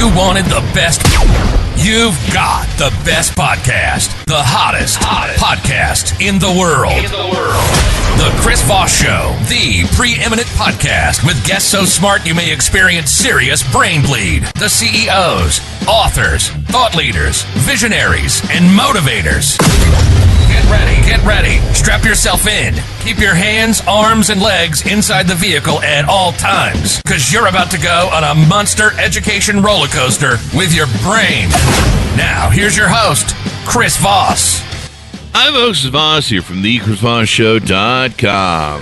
you wanted the best, you've got the best podcast. The hottest podcast in the world. The Chris Voss Show, the preeminent podcast with guests so smart you may experience serious brain bleed. The CEOs, authors, thought leaders, visionaries, and motivators. Get ready. Strap yourself in. Keep your hands, arms, and legs inside the vehicle at all times, because you're about to go on a monster education roller coaster with your brain. Now, here's your host, Chris Voss. I'm host Voss here from thechrisvossshow.com.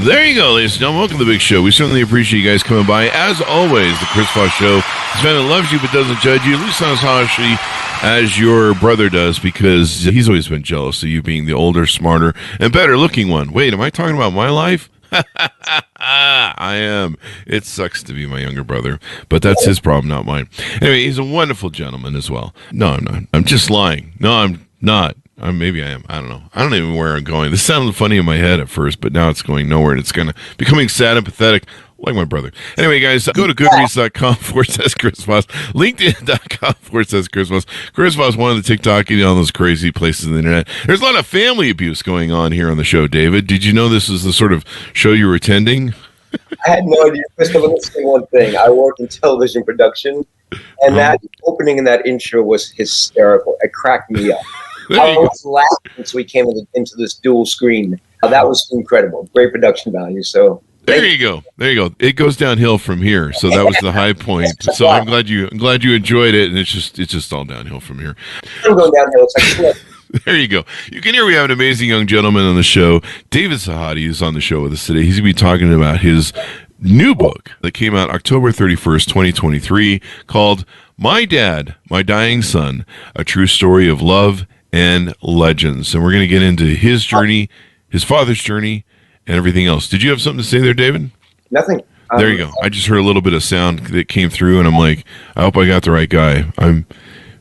There you go, ladies and gentlemen. Welcome to the big show. We certainly appreciate you guys coming by. As always, the Chris Voss Show is a man that loves you but doesn't judge you, at least not as harshly as your brother does, because he's always been jealous of you being the older, smarter, and better looking one. Wait, am I talking about my life? I am. It sucks to be my younger brother, but that's his problem, not mine. Anyway, he's a wonderful gentleman as well. No, I'm not. I'm just lying. No, I'm not. Maybe I am. I don't know. I don't even know where I'm going. This sounded funny in my head at first, but now it's going nowhere, and it's going to becoming sad and pathetic, like my brother. Anyway, guys, go to goodreads.com/Chris Voss, linkedin.com/Chris Voss. Chris Voss wanted to TikTok you on those crazy places on the internet. There's a lot of family abuse going on here on the show, David. Did you know this is the sort of show you were attending? I had no idea. First of all, let me say one thing. I work in television production, and that opening in that intro was hysterical. It cracked me up. I was laughing until we came into this dual screen. That was incredible. Great production value. So there you go. It goes downhill from here. So that was the high point. So I'm glad you enjoyed it, and it's just all downhill from here. I'm going downhill. It's like slip. There you go. You can hear we have an amazing young gentleman on the show. David Sahadi is on the show with us today. He's going to be talking about his new book that came out October 31st, 2023, called My Dad, My Dying Son, A True Story of Love and Legends. And we're going to get into his journey, his father's journey, and everything else. Did you have something to say there, David? Nothing. There you go. I just heard a little bit of sound that came through, and I'm like, I hope I got the right guy. How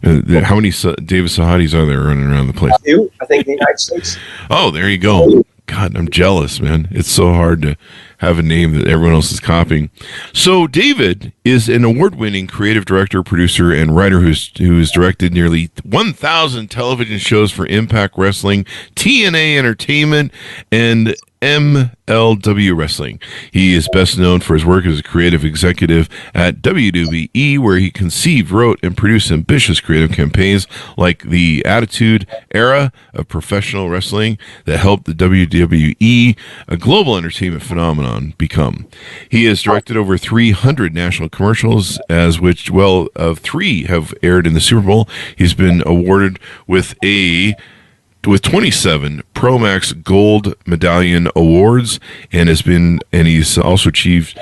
many David Sahadis are there running around the place? Two, I think, in the United States. Oh, there you go. God, I'm jealous, man. It's so hard to have a name that everyone else is copying. So David is an award-winning creative director, producer, and writer who's directed nearly 1,000 television shows for Impact Wrestling, TNA Entertainment, and MLW Wrestling. He is best known for his work as a creative executive at WWE, where he conceived, wrote, and produced ambitious creative campaigns like the Attitude Era of professional wrestling that helped the WWE, a global entertainment phenomenon, become. He has directed over 300 national commercials, as which, well, of 3 have aired in the Super Bowl. He's been awarded with 27 PROMAX Gold Medallion Awards, and he's also achieved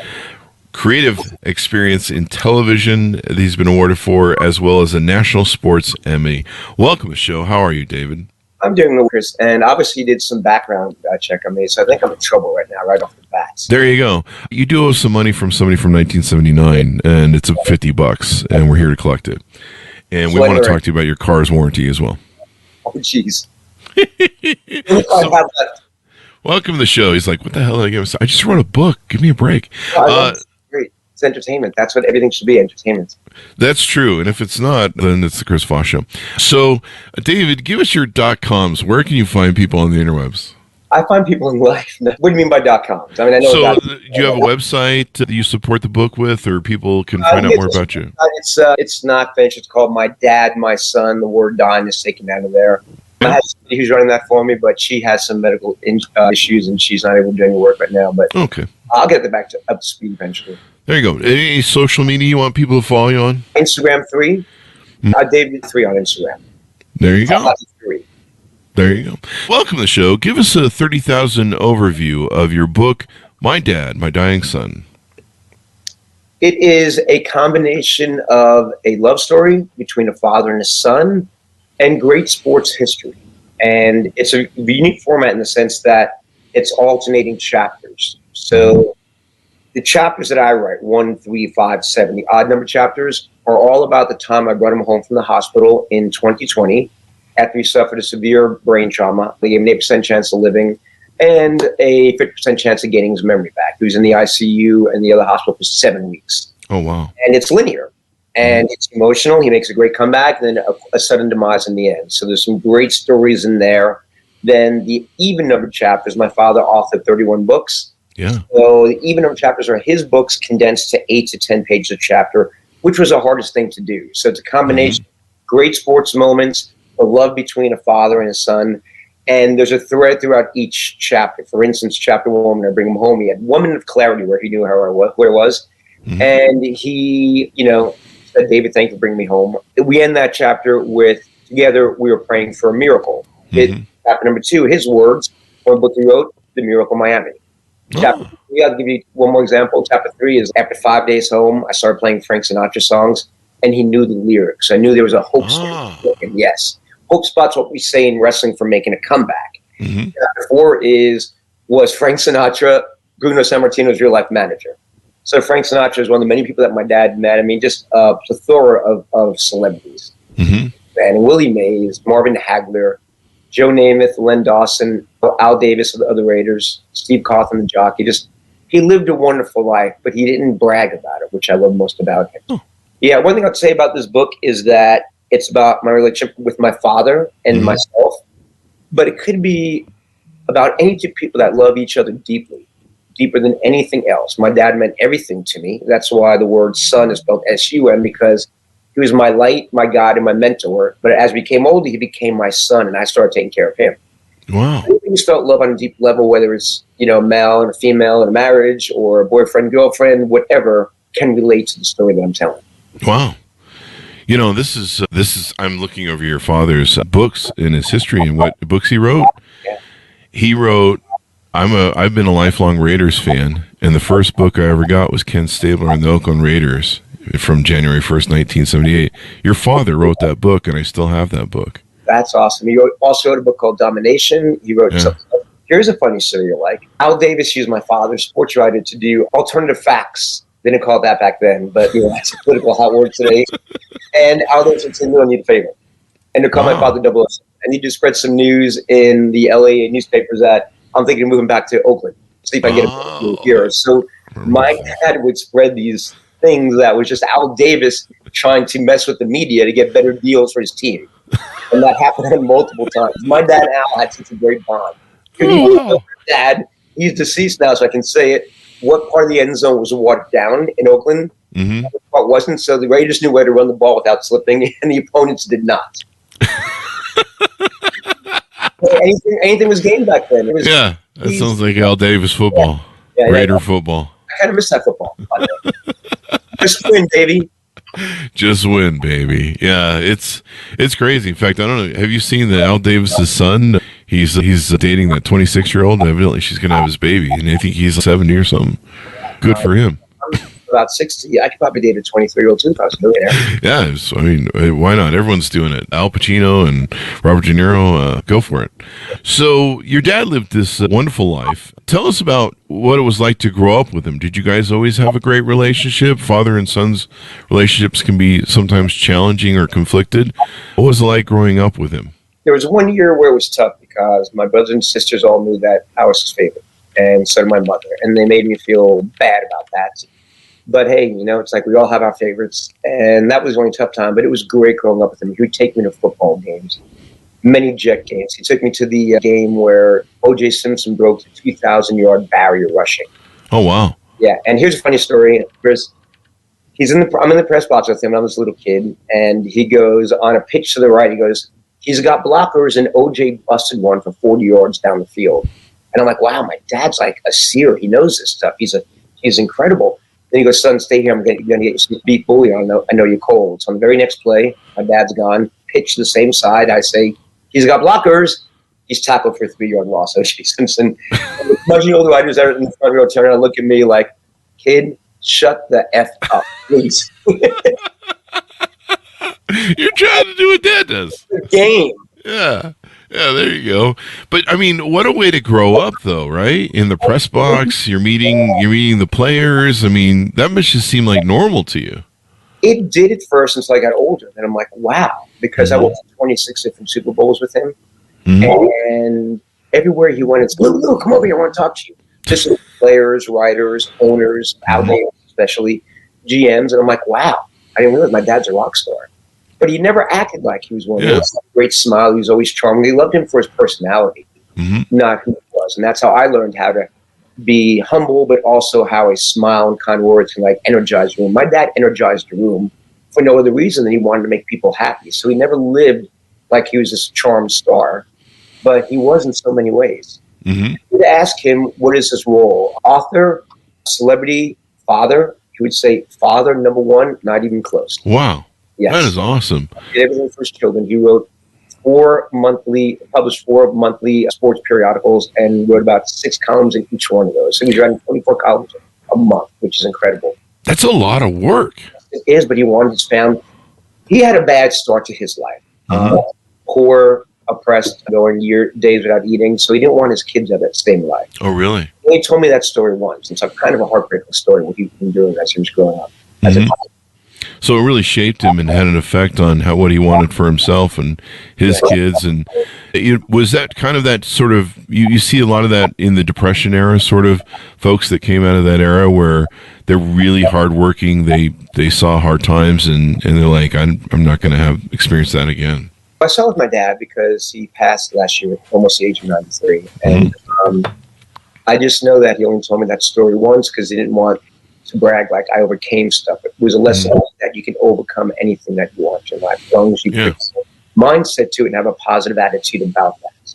creative experience in television that he's been awarded for, as well as a National Sports Emmy. Welcome to the show. How are you, David? I'm doing well, Chris, and obviously you did some background check on me, so I think I'm in trouble right now, right off the bat. There you go. You do owe some money from somebody from 1979, and it's $50, and we're here to collect it. And we want to talk to you about your car's warranty as well. Oh, jeez. Welcome to the show. He's like, what the hell did I give us? I just wrote a book. Give me a break. Great. It's entertainment. That's what everything should be, entertainment. That's true. And if it's not, then it's the Chris Voss Show. So, David, give us your .coms. Where can you find people on the interwebs? I find people in life. What do you mean by .coms? I mean, I know. So, do you have a website that you support the book with, or people can find out more about you? It's not finished. It's called My Dad, My Son. The word "dying" is taken out of there. I have somebody who's running that for me, but she has some medical issues, and she's not able to do any work right now. But okay, I'll get that back up to speed eventually. There you go. Any social media you want people to follow you on? Instagram 3. David 3 on Instagram. There you go. 3. There you go. Welcome to the show. Give us a 30,000 overview of your book, My Dad, My Dying Son. It is a combination of a love story between a father and a son and great sports history. And it's a unique format in the sense that it's alternating chapters. So the chapters that I write, 1, 3, 5, 7, the odd number chapters, are all about the time I brought him home from the hospital in 2020 after he suffered a severe brain trauma. They gave him an 8% chance of living. and a 50% chance of getting his memory back. He was in the ICU and the other hospital for 7 weeks. Oh, wow. And it's linear. And it's emotional. He makes a great comeback, and then a sudden demise in the end. So there's some great stories in there. Then the even-numbered chapters, my father authored 31 books. Yeah. So the even-numbered chapters are his books condensed to 8 to 10 pages a chapter, which was the hardest thing to do. So it's a combination of great sports moments, the love between a father and a son, and there's a thread throughout each chapter. For instance, chapter 1, when I bring him home, he had 1 minute of clarity where he knew where it was. And he, said, David, thank you for bringing me home. We end that chapter with, together, we were praying for a miracle. Chapter number 2, his words, one book he wrote, The Miracle Miami. Chapter 3, I'll give you one more example. Chapter 3 is after 5 days home, I started playing Frank Sinatra songs, and he knew the lyrics. I knew there was a hope spot. Yes. Hope spot's what we say in wrestling for making a comeback. Chapter 4 was Frank Sinatra, Bruno Sammartino's real-life manager. So Frank Sinatra is one of the many people that my dad met. I mean, just a plethora of celebrities. And Willie Mays, Marvin Hagler, Joe Namath, Len Dawson, Al Davis of the other Raiders, Steve Cawthon, the jockey. He lived a wonderful life, but he didn't brag about it, which I love most about him. Yeah, one thing I'd say about this book is that it's about my relationship with my father and myself, but it could be about any two people that love each other deeply. Deeper than anything else. My dad meant everything to me. That's why the word son is spelled S-U-N, because he was my light, my God, and my mentor. But as we became older, he became my son, and I started taking care of him. Wow. You start love on a deep level, whether it's male and a female in a marriage or a boyfriend, girlfriend, whatever, can relate to the story that I'm telling. Wow. This is. I'm looking over your father's books and his history and what books he wrote. Yeah. He wrote. I've been a lifelong Raiders fan, and the first book I ever got was Ken Stabler and the Oakland Raiders from January 1st, 1978. Your father wrote that book, and I still have that book. That's awesome. He also wrote a book called Domination. He wrote something. Here's a funny story you like. Al Davis used my father, sports writer, to do alternative facts. They didn't call it that back then, but that's a political hot word today. And Al Davis would say, "No, I need a favor." And to call my father 007. I need to spread some news in the LA newspapers that I'm thinking of moving back to Oakland. See if I can get a here. So my dad would spread these things that was just Al Davis trying to mess with the media to get better deals for his team. And that happened multiple times. My dad and Al had such a great bond. Dad, he's deceased now, so I can say it. What part of the end zone was watered down in Oakland? What part wasn't. So the Raiders knew where to run the ball without slipping, and the opponents did not. Anything was game back then. That sounds like Al Davis football. Raider football. I kind of miss that football. Just win, baby. Just win, baby. Yeah, it's crazy. In fact, I don't know. Have you seen that Al Davis's son? He's dating that 26-year-old. Evidently, she's going to have his baby, and I think he's 70 or something. Good for him. About 60. I could probably date a 23-year-old too if I was a millionaire. Yeah, I mean, why not? Everyone's doing it. Al Pacino and Robert De Niro, go for it. So your dad lived this wonderful life. Tell us about what it was like to grow up with him. Did you guys always have a great relationship? Father and son's relationships can be sometimes challenging or conflicted. What was it like growing up with him? There was 1 year where it was tough because my brothers and sisters all knew that I was his favorite, and so did my mother, and they made me feel bad about that. But hey, it's like we all have our favorites, and that was the only tough time, but it was great growing up with him. He would take me to football games, many Jet games. He took me to the game where O.J. Simpson broke the 2,000-yard barrier rushing. Oh, wow. Yeah, and here's a funny story, Chris. I'm in the press box with him, and I'm this little kid, and he goes on a pitch to the right, he goes, he's got blockers, and O.J. busted one for 40 yards down the field. And I'm like, wow, my dad's like a seer. He knows this stuff. He's incredible. Then he goes, son, stay here. I'm going to get you some beef bully. I know you're cold. So on the very next play, my dad's gone. Pitch the same side. I say, he's got blockers. He's tackled for a 3-yard loss. O.J. Simpson. Much older writers in the front row turn around and look at me like, kid, shut the F up, please. You're trying to do what Dad does. The game. Yeah. Yeah, there you go. But I mean, what a way to grow up, though, right? In the press box, you're meeting the players. I mean, that must just seem like normal to you. It did at first until I got older, and I'm like, wow, because I went to 26 different Super Bowls with him, and everywhere he went, it's, Lou, come over here, I want to talk to you. Just players, writers, owners, outlays, especially GMs. And I'm like, wow, I didn't realize my dad's a rock star. But he never acted like he was one. He had a great smile. He was always charming. They loved him for his personality, not who he was. And that's how I learned how to be humble, but also how a smile and kind words can like energize the room. My dad energized the room for no other reason than he wanted to make people happy. So he never lived like he was this charmed star, but he was in so many ways. You'd ask him, what is his role? Author, celebrity, father? He would say, father, number one, not even close. Wow. Yes. That is awesome. He did everything for his children. He published 4 monthly sports periodicals and wrote about 6 columns in each one of those. So he's writing 24 columns a month, which is incredible. That's a lot of work. It is, but he wanted his family. He had a bad start to his life. Poor, oppressed, going days without eating. So he didn't want his kids to have that same life. Oh, really? He told me that story once. It's a kind of a heartbreaking story, what he'd been doing as he was growing up. So it really shaped him and had an effect on what he wanted for himself and his kids. And was that kind of that sort of, you see a lot of that in the Depression era, sort of folks that came out of that era where they're really hardworking. They saw hard times and they're like, I'm not going to experience that again. I saw it with my dad because he passed last year at almost the age of 93. And I just know that he only told me that story once because he didn't want to brag like I overcame stuff. It was a lesson that you can overcome anything that you want in life as long as you put mindset to it and have a positive attitude about that.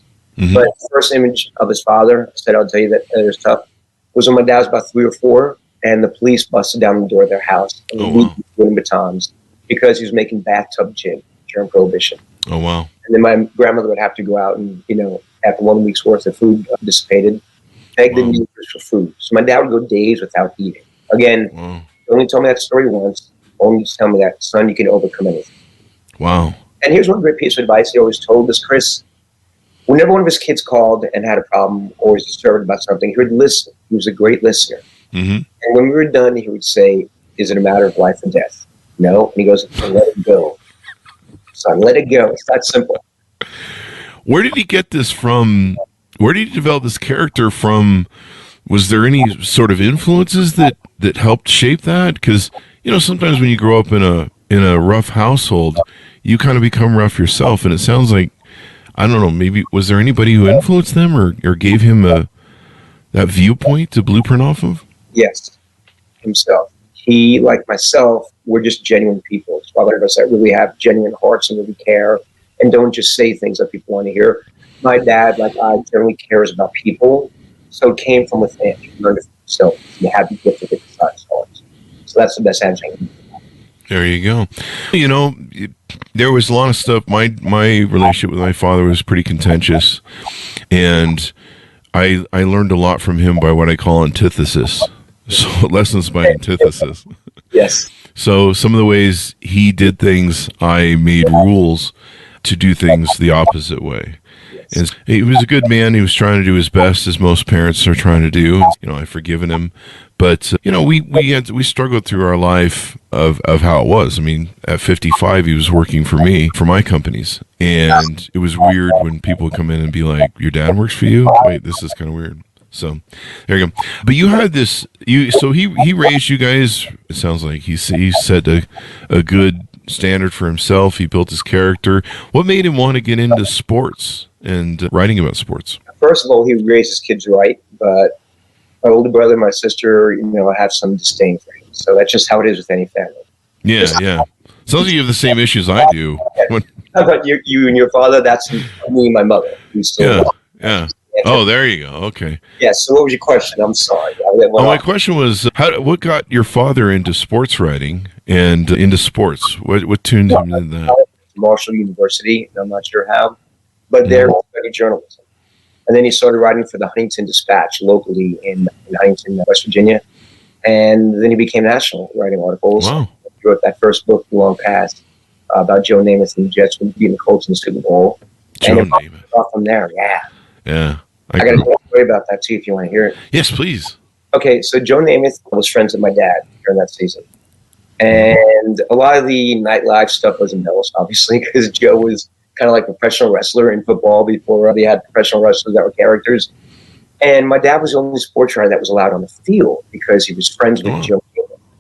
But the first image of his father, I said, I'll tell you that it was tough, was when my dad was about 3 or 4 and the police busted down the door of their house and with batons because he was making bathtub gin during Prohibition. Oh, wow. And then my grandmother would have to go out and, after 1 week's worth of food dissipated, beg the neighbors for food. So my dad would go days without eating. Again, he only told me that story once. Only tell me that, son, you can overcome anything. Wow. And here's one great piece of advice he always told us, Chris. Whenever one of his kids called and had a problem or was disturbed about something, he would listen. He was a great listener. And when we were done, he would say, is it a matter of life or death? No. And he goes, let it go. Son, let it go. It's that simple. Where did he get this from? Where did he develop this character from? Was there any sort of influences that helped shape that? Because, sometimes when you grow up in a rough household, you kind of become rough yourself. And it sounds like, I don't know, maybe was there anybody who influenced them or gave him that viewpoint to blueprint off of? Yes, himself. He, like myself, we're just genuine people. It's a lot of us that really have genuine hearts and really care and don't just say things that people want to hear. My dad, like I, generally cares about people. So it came from within. He learned it from himself. He had the gift of it inside his heart. So that's the best answer. There you go. There was a lot of stuff. My relationship with my father was pretty contentious. And I learned a lot from him by what I call antithesis. So lessons by antithesis. Yes. So some of the ways he did things, I made rules to do things the opposite way. And he was a good man. He was trying to do his best, as most parents are trying to do. I've forgiven him. But, we struggled through our life of how it was. I mean, at 55, he was working for me, for my companies. And it was weird when people would come in and be like, your dad works for you? Wait, this is kind of weird. So there you go. But you had this, so he raised you guys. It sounds like he set a good standard for himself. He built his character. What made him want to get into sports and writing about sports? First of all, he raised his kids right, but my older brother and my sister, have some disdain for him. So that's just how it is with any family. Yeah. Sounds like you have the same issues I do. How about you and your father? That's me and my mother. Yeah. Oh, there you go. Okay. Yes. So what was your question? I'm sorry. My question was, what got your father into sports writing and into sports? What tuned him into that? Marshall University, and I'm not sure how, but there he studied journalism. And then he started writing for the Huntington Dispatch locally in Huntington, West Virginia. And then he became national, writing articles. Wow. He wrote that first book, Long Past, about Joe Namath and the Jets beating the Colts in the Super Bowl. Joe Namath. Off from there, yeah. I got a story about that too, if you want to hear it. Yes, please. Okay, so Joe Namath was friends with my dad during that season. And a lot of the nightlife stuff was embellished, obviously, because Joe was kind of like a professional wrestler in football before they had professional wrestlers that were characters. And my dad was the only sports writer that was allowed on the field because he was friends with Joe.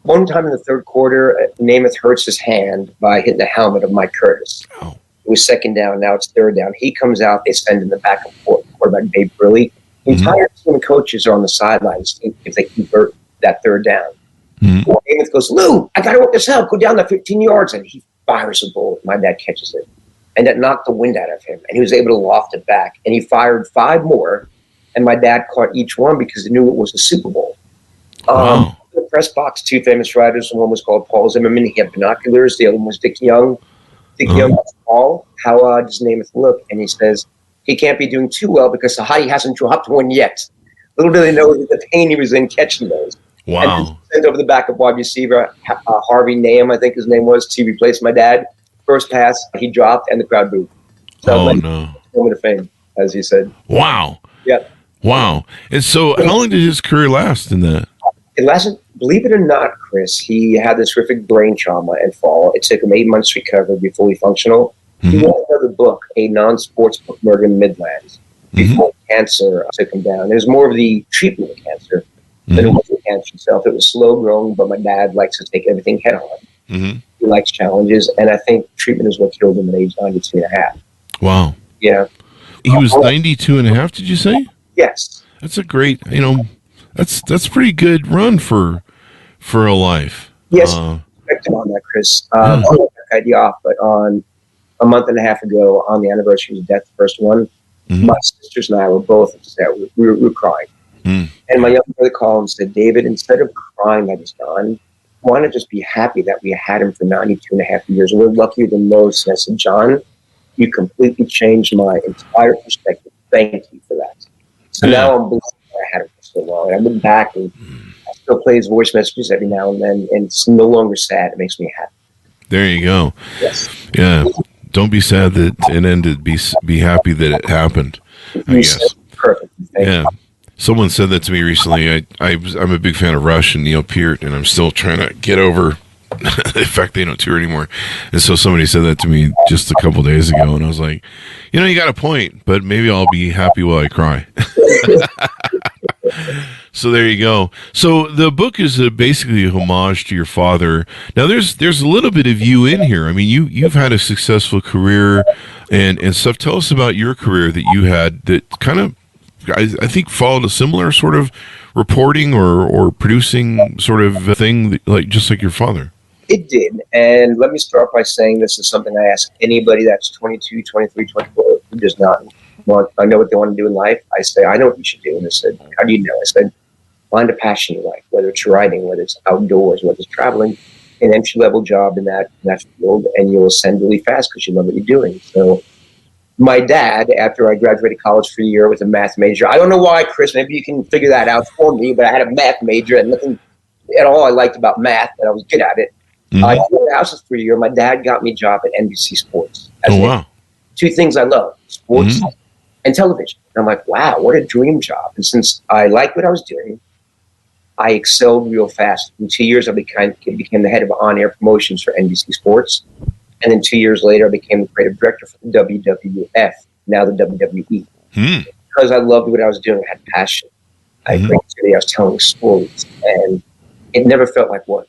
One time in the third quarter, Namath hurts his hand by hitting the helmet of Mike Curtis. Oh. It was second down. Now it's third down. He comes out. They send in the backup quarterback, Dave Briley. The entire team of coaches are on the sidelines if they convert that third down. Well, Namath goes, Lou, I got to work this out. Go down the 15 yards. And he fires a bullet. My dad catches it. And that knocked the wind out of him. And he was able to loft it back. And he fired 5 more. And my dad caught each one because he knew it was the Super Bowl. Wow. The press box, 2 famous writers. One was called Paul Zimmerman. He had binoculars. The other one was Dick Young. Dick Young asked Paul, how does Namath look? And he says, he can't be doing too well because Sahadi hasn't dropped one yet. Little did they know the pain he was in catching those. Wow. And sent over the backup wide receiver, Harvey Nahum, I think his name was, to replace my dad. First pass, he dropped, and the crowd booed. So moment of fame, as he said. Wow. Yeah. Wow. And so how long did his career last in that? It lasted, believe it or not, Chris, he had this horrific brain trauma and fall. It took him 8 months to recover, be fully functional. He wrote another book, a non-sports book, Murder in the Midlands, before cancer took him down. It was more of the treatment of cancer than it was the cancer itself. It was slow growing, but my dad likes to take everything head on. He likes challenges, and I think treatment is what killed him at age 92 and a half. Wow. Yeah. He was 92 and a half, did you say? Yes. That's a great, that's pretty good run for a life. Yes. On that, Chris. I cut you off, but on a month and a half ago, on the anniversary of his death, the first one, my sisters and I were both upset. We were crying. And my young brother called and said, David, instead of crying that he's gone, why not just be happy that we had him for 92 and a half years? We're luckier than most. And I said, John, you completely changed my entire perspective. Thank you for that. So now I'm blessed that I had him for so long. And I went back and I still play his voice messages every now and then, and it's no longer sad. It makes me happy. There you go. Yes. Yeah. Don't be sad that it ended. Be happy that it happened, I guess. Perfect. Yeah. Someone said that to me recently. I'm a big fan of Rush and Neil Peart, and I'm still trying to get over the fact they don't tour anymore. And so somebody said that to me just a couple days ago, and I was like, you got a point, but maybe I'll be happy while I cry. So there you go. So the book is basically a homage to your father. Now there's a little bit of you in here. I mean, you've had a successful career and stuff. Tell us about your career that you had that kind of, I think, followed a similar sort of reporting or producing sort of thing, just like your father. It did. And let me start by saying this is something I ask anybody that's 22, 23, 24 who does not I know what they want to do in life. I say, I know what you should do. And they said, how do you know? I said, find a passion you like, whether it's writing, whether it's outdoors, whether it's traveling, an entry-level job in that field, and you'll ascend really fast because you love what you're doing. So my dad, after I graduated college for a year with a math major, I don't know why, Chris, maybe you can figure that out for me, but I had a math major and nothing at all I liked about math, and I was good at it. I was in the houses for a year. My dad got me a job at NBC Sports. Wow. 2 things I love, sports and television. And I'm like, wow, what a dream job. And since I liked what I was doing, I excelled real fast. In 2 years, I became the head of on-air promotions for NBC Sports. And then 2 years later, I became the creative director for the WWF, now the WWE. Because I loved what I was doing. I had passion. I had creativity. I was telling stories. And it never felt like work.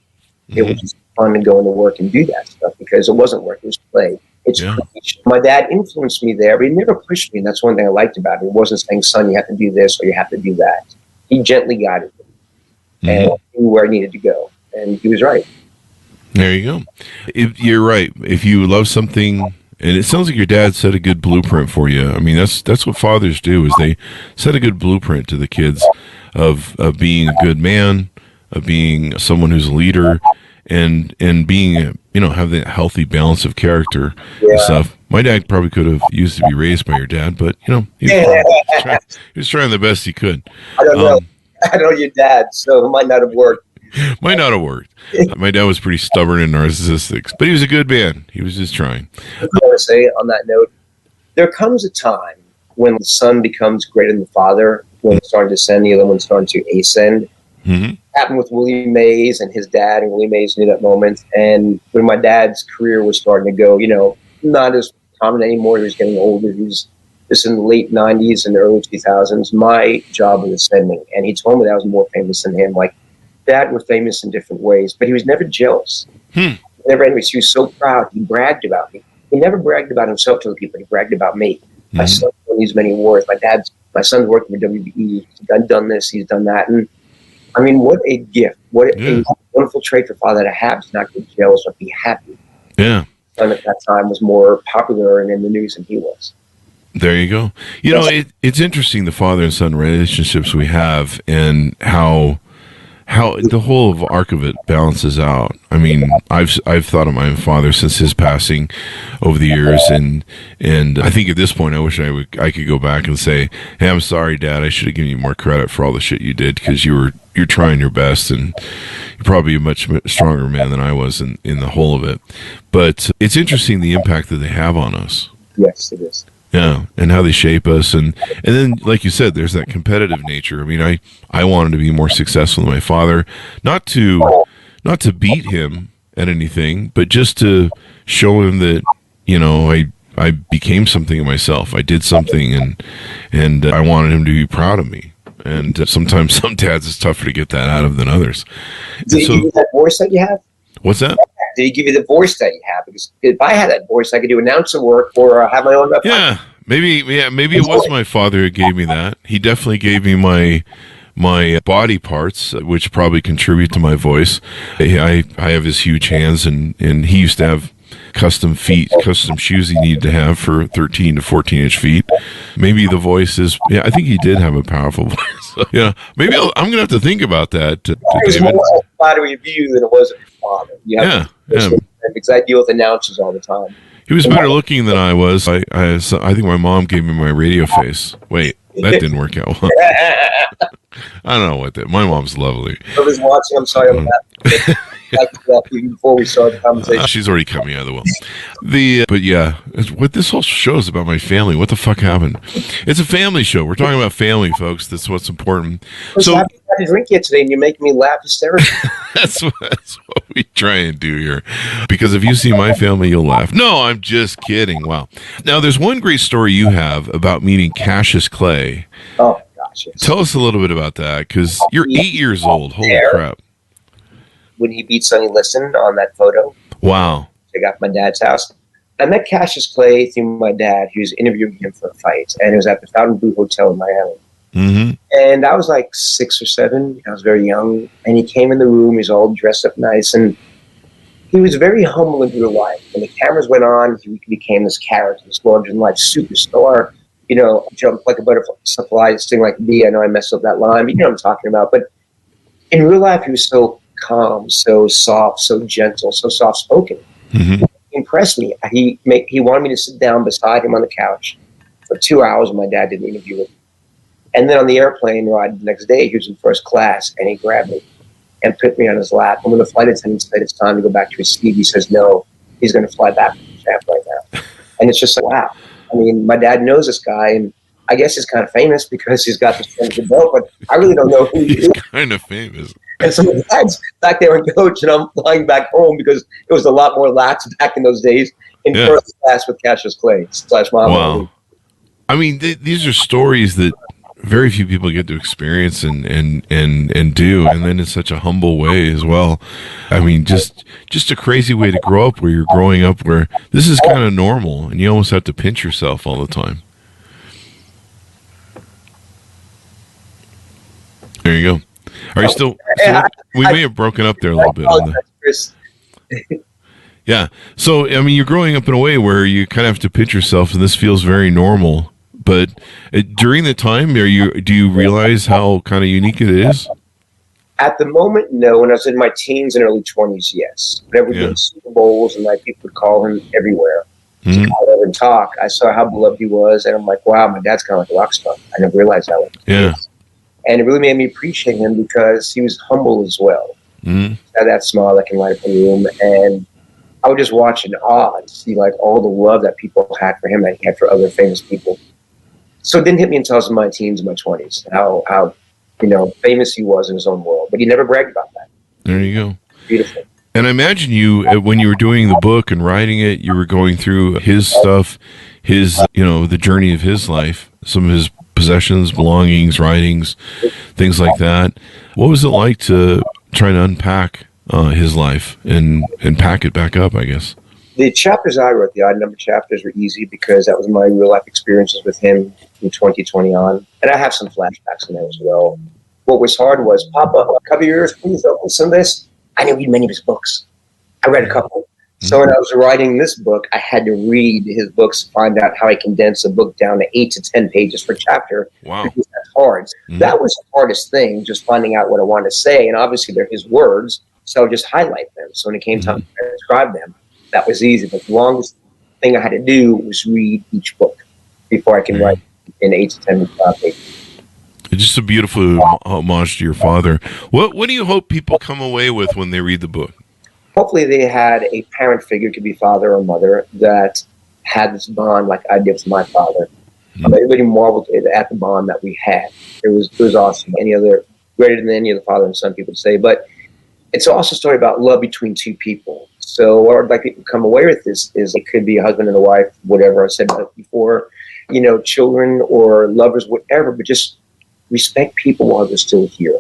It was just fun to go into work and do that stuff because it wasn't work. It was play. It's creation. My dad influenced me there, but he never pushed me. And that's one thing I liked about it. He wasn't saying, son, you have to do this or you have to do that. He gently guided me and knew where I needed to go. And he was right. There you go. You're right. If you love something, and it sounds like your dad set a good blueprint for you. I mean, that's what fathers do, is they set a good blueprint to the kids of being a good man, of being someone who's a leader, and being have the healthy balance of character and stuff. My dad probably could have used to be raised by your dad, but he was trying the best he could. I don't know. I know your dad, so it might not have worked. Might not have worked. My dad was pretty stubborn and narcissistic, but he was a good man. He was just trying. I want to say on that note, there comes a time when the son becomes greater than the father, when it's starting to ascend, the other one's starting to ascend. Happened with Willie Mays and his dad, and Willie Mays knew that moment. And when my dad's career was starting to go, not as common anymore. He was getting older. He was just in the late 90s and early 2000s. My job was ascending, and he told me that I was more famous than him. Like, Dad were famous in different ways, but he was never jealous. Never enemies. He was so proud. He bragged about me. He never bragged about himself to other people. He bragged about me. My son won these many awards. My son's working for WBE. He's done this. He's done that. And I mean, what a gift. What a wonderful trait for a father to have, to not get jealous or be happy. Yeah. Son at that time was more popular and in the news than he was. There you go. You know, it's interesting, the father and son relationships we have, and how the whole arc of it balances out. I mean, I've thought of my father since his passing over the years, and I think at this point I wish I could go back and say, hey, I'm sorry, Dad, I should have given you more credit for all the shit you did, because you're trying your best, and you're probably a much stronger man than I was in the whole of it. But it's interesting the impact that they have on us. Yes, it is. Yeah, and how they shape us, and then, like you said, there's that competitive nature. I mean, I wanted to be more successful than my father, not to beat him at anything, but just to show him that, you know, I became something of myself. I did something, and I wanted him to be proud of me. And sometimes some dads, it's tougher to get that out of than others. Did he give you that voice that you have? What's that? Did he give you the voice that you have? Because if I had that voice, I could do announcer work or have my own. Yeah, maybe it was my father who gave me that. He definitely gave me my body parts, which probably contribute to my voice. I have his huge hands, and he used to have custom shoes he needed to have for 13 to 14-inch feet. Maybe the voice is, I think he did have a powerful voice. Yeah, maybe I'm going to have to think about that, it was David. more flattery of you than it was of your father. Yeah. Because I deal with announcers all the time. He was better looking than I was. I think my mom gave me my radio face. Wait, that didn't work out well. I don't know what that. My mom's lovely. Whoever's watching, I'm sorry about that. Before we started the conversation. She's already cut me out of the will. But yeah, what this whole show is about my family. What the fuck happened? It's a family show. We're talking about family, folks. That's what's important. So I had a drink yet today, and you're making me laugh hysterically. That's what we try and do here. Because if you see my family, you'll laugh. No, I'm just kidding. Wow. Now, there's one great story you have about meeting Cassius Clay. Oh, gosh. Yes. Tell us a little bit about that, because you're 8 years old. Holy crap. When he beat Sonny Liston on that photo. Wow. I got my dad's house. I met Cassius Clay through my dad. He was interviewing him for a fight, and it was at the Fontainebleau Hotel in Miami. Mm-hmm. And I was like 6 or 7. I was very young, and he came in the room. He was all dressed up nice, and he was very humble in real life. When the cameras went on, he became this character, this larger-than-life superstar. You know, jumped like a butterfly, sting like a bee. I know I messed up that line, but you know what I'm talking about. But in real life, he was so calm, so soft, so gentle, so soft-spoken. Mm-hmm. He impressed me. He wanted me to sit down beside him on the couch for 2 hours when my dad did an interview with him. And then on the airplane ride the next day, he was in first class, and he grabbed me and put me on his lap. And when the flight attendant said it's time to go back to his seat, he says, no, he's going to fly back to the shaft right now. And it's just like, wow. I mean, my dad knows this guy, and I guess he's kind of famous because he's got this thing to belt, but I really don't know who he is. He's kind of famous. And so my dad's back there in coach, and I'm flying back home because it was a lot more lax back in those days in first class with Cassius Clay / Muhammad. Wow. I mean, these are stories that very few people get to experience and do, and then in such a humble way as well. I mean, just a crazy way to grow up, where you're growing up where this is kind of normal, and you almost have to pinch yourself all the time. There you go. Are you still we may have broken up there a little bit. Yeah. So, I mean, you're growing up in a way where you kind of have to pinch yourself, and this feels very normal. But during the time, do you realize how kind of unique it is? At the moment, no. When I was in my teens and early 20s, yes. Whenever we did Super Bowls, and like people would call him everywhere to call him and talk, I saw how beloved he was, and I'm like, wow, my dad's kind of like a rock star. I never realized that. Yeah. And it really made me appreciate him because he was humble as well. Mm-hmm. He had that smile that can light up the room. And I would just watch in awe and see like all the love that people had for him that he had for other famous people. So it didn't hit me until I was in my teens and my 20s, how famous he was in his own world. But he never bragged about that. There you go. Beautiful. And I imagine you, when you were doing the book and writing it, you were going through his stuff, the journey of his life, some of his possessions, belongings, writings, things like that. What was it like to try to unpack his life and pack it back up, I guess? The chapters I wrote, the odd number chapters, were easy because that was my real life experiences with him from 2020 on. And I have some flashbacks in there as well. What was hard was, Papa, a couple of years, please open some of this. I didn't read many of his books. I read a couple. So when I was writing this book, I had to read his books to find out how I condense a book down to 8 to 10 pages per chapter. Wow. Because that's hard. That was the hardest thing, just finding out what I wanted to say. And obviously they're his words, so I would just highlight them. So when it came time to transcribe them, that was easy. But the longest thing I had to do was read each book before I can write in 8 to 10 pages. It's just a beautiful homage to your father. What do you hope people come away with when they read the book? Hopefully they had a parent figure, could be father or mother, that had this bond like I did with my father. Everybody marveled at the bond that we had. It was awesome. Greater than any other father and son, people would say. But it's also a story about love between two people. So what I'd like people to come away with this is it could be a husband and a wife, whatever I said before, children or lovers, whatever, but just respect people while they're still here.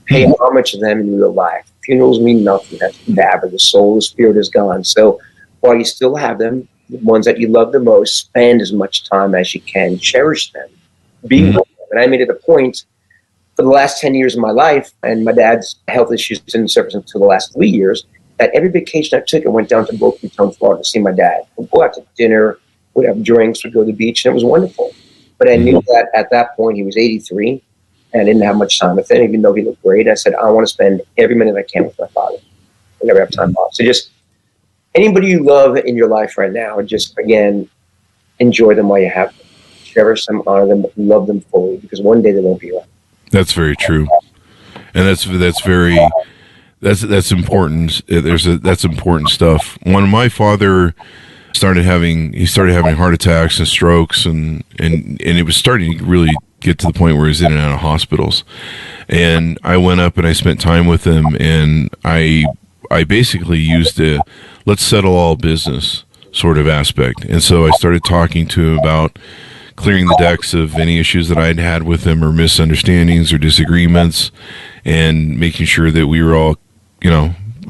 Pay homage to them in real life. Funerals mean nothing. That's cadaver. The soul, the spirit is gone. So while you still have them, the ones that you love the most, spend as much time as you can. Cherish them. Be with them. And I made it a point for the last 10 years of my life, and my dad's health issues didn't surface until the last 3 years, that every vacation I took, I went down to Boca Raton, Florida to see my dad. We'd go out to dinner, we'd have drinks, we'd go to the beach, and it was wonderful. But I knew that at that point he was 83, and I didn't have much time with him, even though he looked great. I said, I want to spend every minute I can with my father. I never have time off. So just anybody you love in your life right now, just, again, enjoy them while you have them. Cherish them, honor them, love them fully, because one day they won't be around. That's very true. And that's important. That's important stuff. When my father started having heart attacks and strokes, and it was starting to really get to the point where he was in and out of hospitals. And I went up and I spent time with him, and I basically used a let's settle all business sort of aspect. And so I started talking to him about clearing the decks of any issues that I'd had with him, or misunderstandings or disagreements, and making sure that we were all,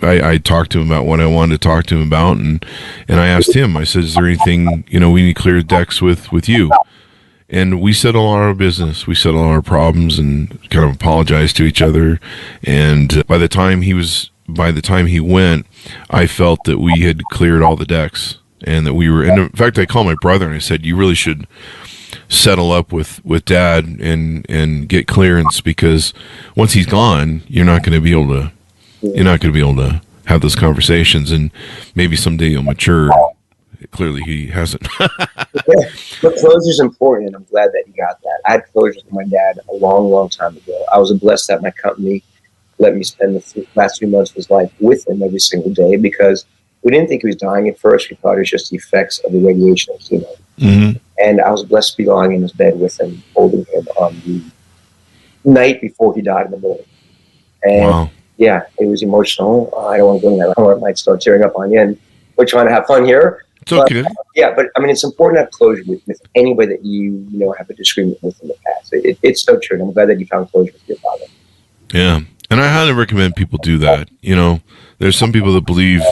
I talked to him about what I wanted to talk to him about, and I asked him, I said, is there anything, we need to clear decks with you? And we settled all our business, we settled all our problems, and kind of apologized to each other. And by the time he went, I felt that we had cleared all the decks, and that we were, and in fact, I called my brother and I said, you really should settle up with Dad and get clearance, because once he's gone, you're not going to be able to have those conversations, and maybe someday you'll mature. Clearly he hasn't. But closure's important, and I'm glad that you got that. I had closure with my dad a long, long time ago. I was blessed that my company let me spend the last 3 months of his life with him every single day, because we didn't think he was dying at first. We thought it was just the effects of the radiation of chemo. And I was blessed to be lying in his bed with him, holding him on the night before he died in the morning. And yeah, it was emotional. I don't want to go into that. I might start tearing up on you, and we're trying to have fun here. It's okay. But I mean, it's important to have closure with anybody that you have a disagreement with in the past. It's so true. And I'm glad that you found closure with your father. Yeah, and I highly recommend people do that. There's some people that believe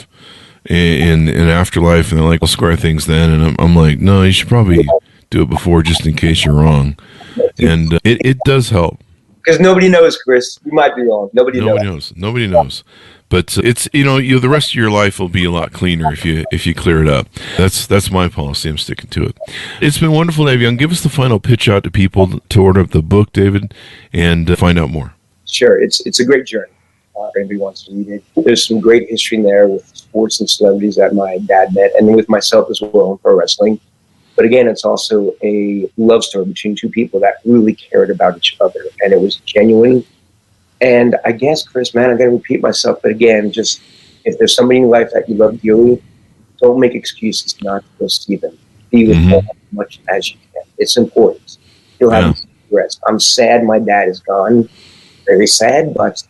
in afterlife, and they're like, "I'll square things then," and I'm like, "No, you should probably do it before, just in case you're wrong." And it does help. Because nobody knows, Chris. You might be wrong. Nobody knows. Nobody knows. But it's the rest of your life will be a lot cleaner if you clear it up. That's my policy. I'm sticking to it. It's been wonderful to have you on. Give us the final pitch out to people to order up the book, David, and find out more. Sure, it's a great journey. If anybody wants to read it, there's some great history in there with sports and celebrities that my dad met, and with myself as well in pro wrestling. But again, it's also a love story between two people that really cared about each other, and it was genuine. And I guess, Chris, man, I'm going to repeat myself, but again, just if there's somebody in your life that you love dearly, don't make excuses not to go see them. Be with them as much as you can. It's important. You'll have regrets. I'm sad my dad is gone. Very sad, but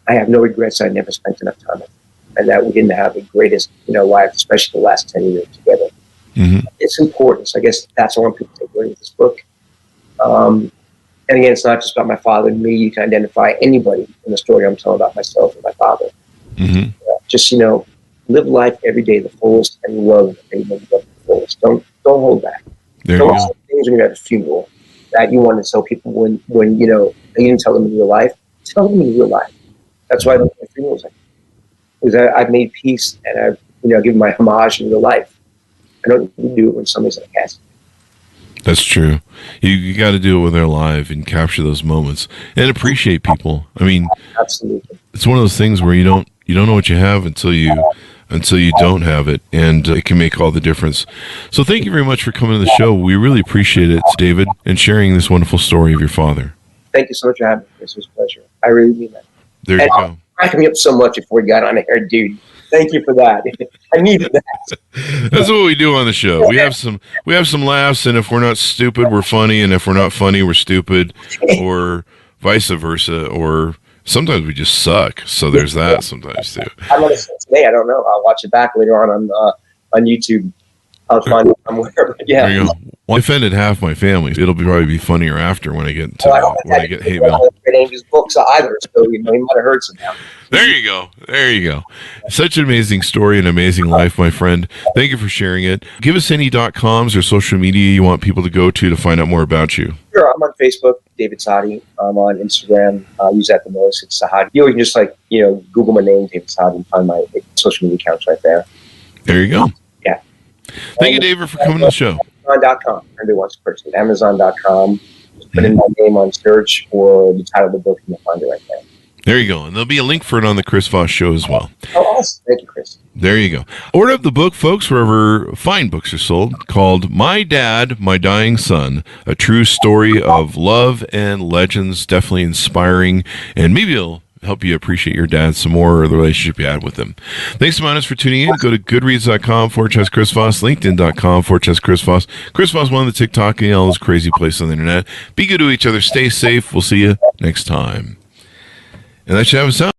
I have no regrets. I never spent enough time with him. and that we didn't have the greatest, life, especially the last 10 years together. Mm-hmm. It's important. So I guess that's what I want people to take away with this book. And again, it's not just about my father and me. You can identify anybody in the story I'm telling about myself and my father. Mm-hmm. Just, live life every day the fullest and love everybody the fullest. Don't hold back. There Don't you say go. things when you're at a funeral that you want to tell people when you didn't tell them in real life. Tell them in real life. That's why I don't do funerals. Because I've made peace and I've given my homage in real life. I don't do it when somebody's in a casket. That's true. You got to do it when they're alive and capture those moments and appreciate people. I mean, Absolutely. it's one of those things where you don't know what you have until you don't have it, and it can make all the difference. So thank you very much for coming to the show. We really appreciate it, David, and sharing this wonderful story of your father. Thank you so much for having me. This was a pleasure. I really mean that. There you go. Cracking me up so much before you got on air, dude. Thank you for that. I needed that. That's what we do on the show. We have some laughs, and if we're not stupid, we're funny, and if we're not funny, we're stupid, or vice versa, or sometimes we just suck. So there's that sometimes too. I'm going to see it today. I don't know. I'll watch it back later on YouTube. I'll find it somewhere. But yeah. There you go. Well, I offended half my family. It'll probably be funnier after when I get hate mail. I don't read his books either, so he might have heard some now. There you go. Such an amazing story and amazing life, my friend. Thank you for sharing it. Give us any .coms or social media you want people to go to find out more about you. Sure. I'm on Facebook, David Sahadi. I'm on Instagram. I use that the most. It's Sahadi. You can just Google my name, David Sahadi, and find my social media accounts right there. There you go. Yeah. Thank you, David, for coming to the show. Amazon.com. Everybody wants to purchase it. Amazon.com. Just put in my name on search or the title of the book, and you'll find it right there. There you go. And there'll be a link for it on the Chris Voss show as well. Oh, awesome. Thank you, Chris. There you go. Order up the book, folks, wherever fine books are sold, called My Dad, My Dying Son, a true story of love and legends, definitely inspiring, and maybe it'll help you appreciate your dad some more or the relationship you had with him. Thanks so much for tuning in. Go to goodreads.com/Chris Voss, LinkedIn.com/Chris Voss. Chris Voss, one of the TikTok and all those crazy places on the internet. Be good to each other. Stay safe. We'll see you next time. And that should have us out.